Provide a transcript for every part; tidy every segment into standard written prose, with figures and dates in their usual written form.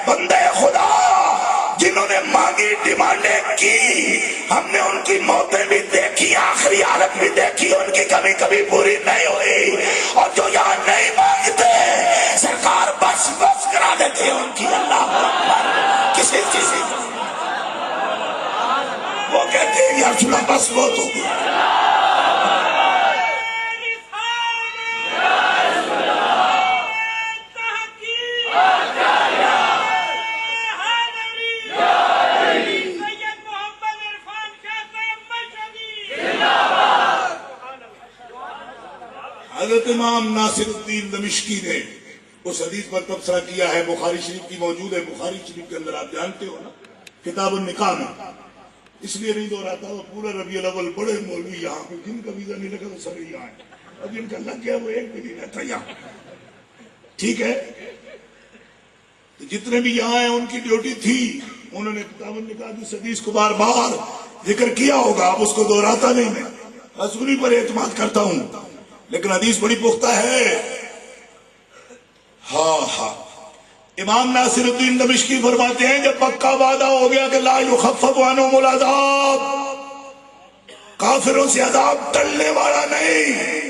بندے خدا جنہوں نے مانگی ڈیمانڈیں کی، ہم نے ان کی موتیں بھی دیکھی، آخری حالت بھی دیکھی، ان کی کمی کبھی پوری نہیں ہوئی، اور جو یہاں نہیں مانگتے سرکار بس بس کرا دیتے ہیں ان کی۔ اللہ اکبر، کسی چیز وہ کہتے ہیں یا رسول اللہ بس بہت ہو گیا۔ حضرت امام ناصر الدین دمشقی نے اس حدیث پر تبصرہ کیا ہے، بخاری شریف کی موجود ہے، بخاری شریف کے اندر آپ جانتے ہو نا، کتاب النکاح میں، اس لیے نہیں دہراتا، وہ پورا ربیع الاول بڑے مولوی یہاں پہ جن کا ویزا نہیں لگا وہ سب یہاں ہیں، اور جن کا لگ گیا وہ ایک بھی نہیں رہتا یہاں، ٹھیک ہے؟ تو جتنے بھی یہاں ہیں ان کی ڈیوٹی تھی، انہوں نے کتاب النکاح کی اس حدیث کو بار بار ذکر کیا ہوگا، اب اس کو دہراتا نہیں میں، بس انہیں پر اعتماد کرتا ہوں، لیکن حدیث بڑی پختہ ہے۔ ہاں امام ناصر الدین دمشقی فرماتے ہیں جب پکا وعدہ ہو گیا کہ لا یخفف عنہم العذاب، کافروں سے عذاب ٹلنے والا نہیں،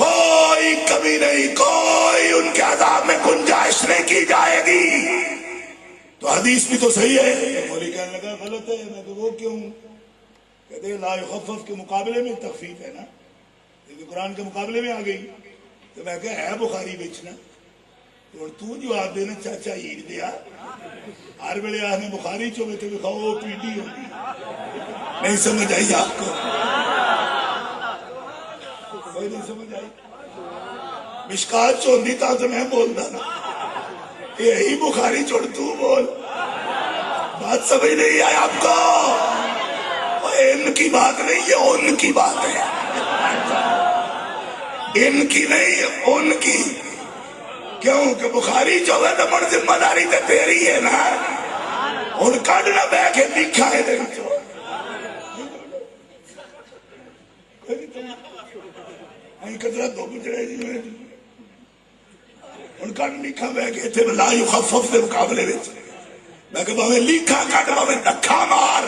کوئی کمی نہیں، کوئی ان کے عذاب میں گنجائش نہیں کی جائے گی، تو حدیث بھی تو صحیح ہے۔ مولی کہنے لگا غلط ہے، میں تو وہ کیوں؟ کہتے ہیں لا یخفف کے مقابلے میں تخفیف ہے نا، قرآن کے مقابلے میں آ گئی، تو میں کہا ہے بخاری بیچنا، تو جواب دینا چاچا عید دیا، ہر ویلے آنے بخاری چوبے تو بخاؤ پیٹی ہوگی، نہیں سمجھ آئی آپ کو؟ کوئی نہیں سمجھ آئی؟ مشکات چوندی تا تو میں بولتا نا، یہی بخاری چھوڑ تو بول، بات سمجھ نہیں آئی آپ کو؟ ان کی بات نہیں ہے، ان کی بات ہے، ان کی نہیں ان کی، کیوں کہ بخاری جو ہے تو من ذمہ داری تے تیری ہے نا، ان کاٹنا بہ کے لکھا ہے دے کتنا دو بچڑے جی ان کا لکھا بہ کے تھے لا یخفف دے مقابلے میں، میں کہ باویں لکھا کٹ باویں دکھا مار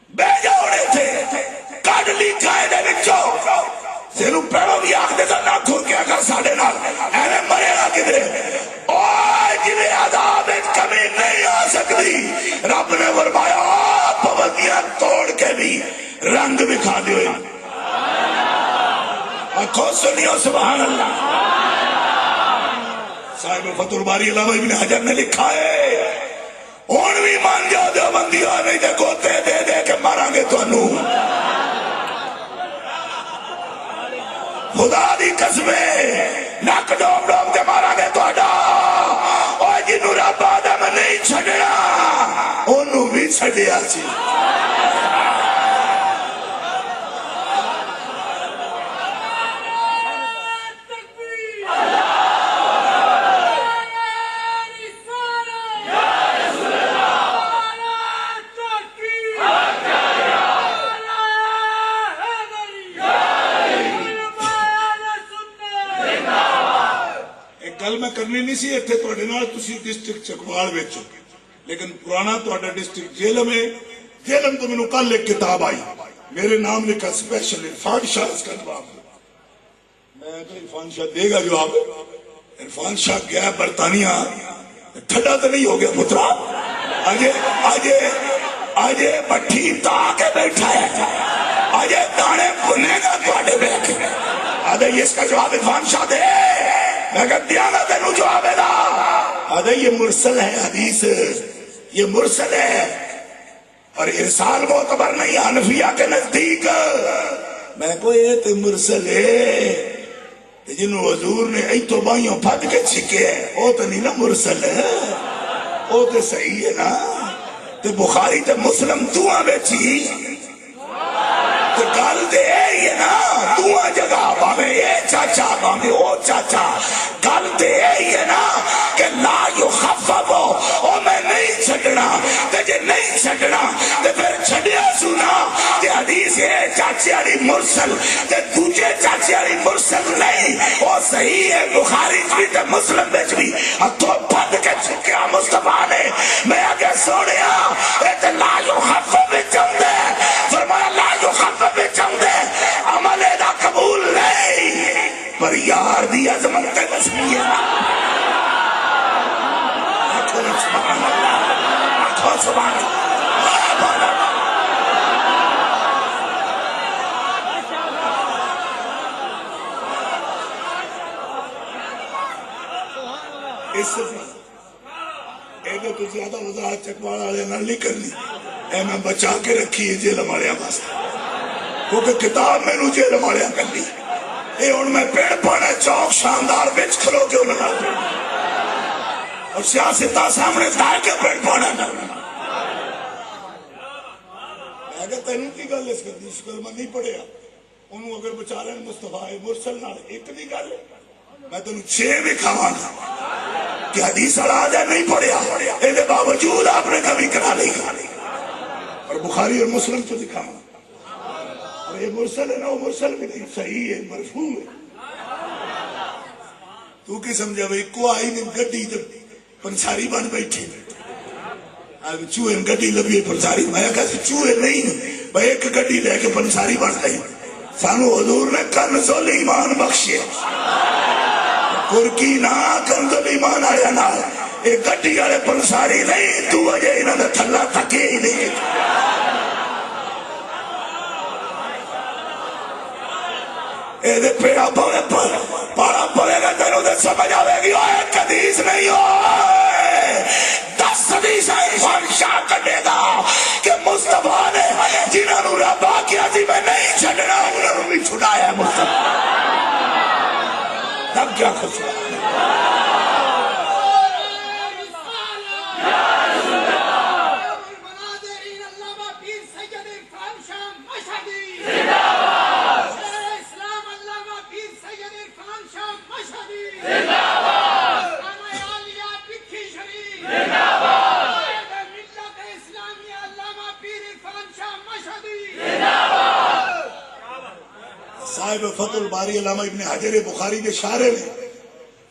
بہ جاؤنے تھے، کٹ لکھا ہے دے بچوں سینو پیڑوں بھی آخ دے نہ کھول کے اگر ساڑھے نال ایویں مرے گا کدھر، اوہ جنہیں عذاب کمی نہیں آ سکتی، رب نے فرمایا پابندیاں توڑ کے بھی رنگ دکھا دیو، آنکھوں سنیو سبحان اللہ۔ صاحب فتح الباری علامہ ابن حجر نے لکھا ہے ہون بھی مان جاؤ دیوبندیاں نہیں تے گوتے دے دے کے مارا گے تو انہوں، خدا دی قسمیں نک ڈوم ڈوم کے مارا گے تو اڈا، اور جنہوں رب آدم نہیں چھڑنا انہوں بھی چھڑیا سی۔ گل میں کرنی نہیں سی اتنے تھوڑے نال، تسی ڈسٹرکٹ چکوال وچ، لیکن پرانا تہاڈا ڈسٹرکٹ جیلم ہے، جیلم تو مینوں کل ایک کتاب آئی، میرے نام لکھا اسپیشل عرفان شاہ اس کا جواب، میں کہ عرفان شاہ دے گا جواب، عرفان شاہ گیا برطانیہ، ٹھڈا تو نہیں ہو گیا پترا، آجے بٹھی تا کے بیٹھا ہے، آجے دانے بنے گا تہاڈے بیٹھ کے، آدھے اس کا جواب عرفان شاہ دے، میں کہا دیانا تینو جواب دا، آدھے یہ مرسل ہے حدیث، یہ مرسل ہے اور ارسال معتبر نہیں حنفیہ کے نزدیک، میں کو یہ تے مرسل ہے جنہوں حضور نے ایتو بائیوں پھٹ کے چھکے ہے، وہ تو نہیں نا مرسل ہے، وہ تو صحیح ہے نا، تے بخاری تے مسلم دعا بیچی، تو گل دے یہ نا دعا جگہ باویں یہ چاچا باویں او چاچا، گل دے یہ نا کہ لا یخفف، او میں نہیں چھڑنا، تے جے نہیں چھڑنا تے پھر چھڑیا سنا تے حدیث ہے چاچے علی مرسل تے دوجے چاچے علی مرسل نہیں، وہ صحیح ہے بخاری بھی تے مسلم بچ بھی، ہتھوں سبحان اللہ۔ اس سے تو زیادہ وضاحت چکوال والے نہ نہیں کرنی، اے میں بچا کے رکھی ہے جیل ماریا واسطے، کیونکہ کتاب میں نو جیل ماریا کرنی اے ہن میں پیڑ پانے چوک شاندار بچ کھلو کے انہاں نال اور سیاستاں سامنے دار کے پیڑ پانا کرنا۔ میں کہ تینوں کی گل اس حدیث کو میں نہیں پڑھیا، انہوں اگر بچا لین مصطفیٰ مرسل نال ایک نہیں گل میں تینوں 6 بھی کھاواں گا کہ حدیث آدھا نہیں پڑھیا، اس باوجود آپ نے کبھی کرا لی اور بخاری اور مسلم تو دکھاواں اور یہ مرسل ہے نا، وہ مرسل بھی نہیں صحیح ہے، مرفوع ہے۔ تو کی سمجھا بھئی کو آئی نے گڈی پنساری بن بیٹھے چوہے گڈی لبی پنساری، میں کہا چوہے نہیں بھئی ایک گڈی لے کے پنساری بن گئی، سانو حضور نے کنزل ایمان بخشے، قرکی نہ کنزل ایمان آیا نہ ایک گڈی والے پنساری نہیں، تو اجے انہوں نے تھلا تھکے ہی نہیں۔ اے دے پیڑا پڑے پاڑا پڑے گا تینوں دے سمجھ آوے گی ایک حدیث نہیں ہوئے 10 حدیث عرفان شاہ کٹے گا کہ مصطفیٰ نے جنہوں نے ربا کیا تھی میں نہیں چھڑنا انہوں نے بھی چھڑایا ہے مصطفیٰ، تب کیا خسرہ صاحب فتح الباری علامہ ابن حجر بخاری کے شارے میں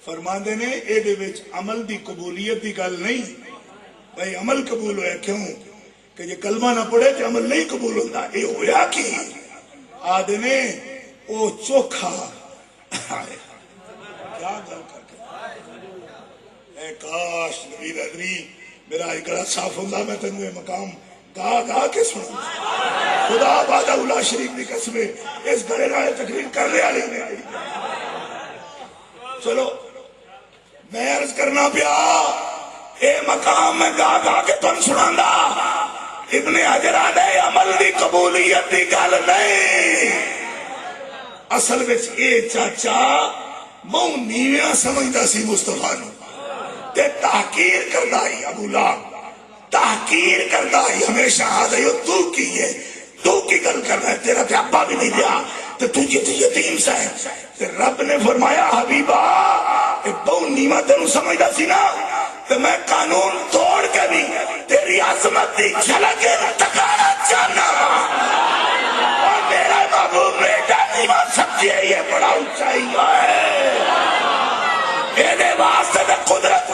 فرماندے نے اے دے وچ عمل دی قبولیت دی گل نہیں، بھئی عمل قبول ہویا کیوں کہ یہ کلمہ نہ پڑھے تو عمل نہیں قبول ہوتا، اے ہویا کی آدھے نے او چوکھا کیا گل کر کے اے کاش نبی ردری میرا ایک گلا صاف ہوندہ میں تنوے مقام گا کے سنوں خدا بادہ اللہ شریف بھی قسمے اس گھڑے نہ تقریر کر رہے آلی میں آئی۔ چلو میں عرض کرنا پیا اے مقام میں گا کے تن سناندہ ابن حجرہ نے عمل دی قبولیت دی گل نہیں، اصل وچ اے چاچا مو نیویاں سمجھدا سی مصطفیٰ نو تے تحقیر کردہ ہی ابو لہب تحقیر کردہ ہی ہمیشہ آدھے تو کی ہے تو کی گل کرنا ہے، تیرا تے ابا بھی نہیں دیا تو یتیم سا ہے۔ رب نے فرمایا حبیبہ بہو نیمہ تینوں سمجھدا سی نا تو میں قانون توڑ کے بھی تیری عظمت دی جھلک تکانا چاہنا اور میرا محبوب بیٹا نیمہ سمجھے یہ بڑا اونچائی ہے، میرے واسطے میں قدرت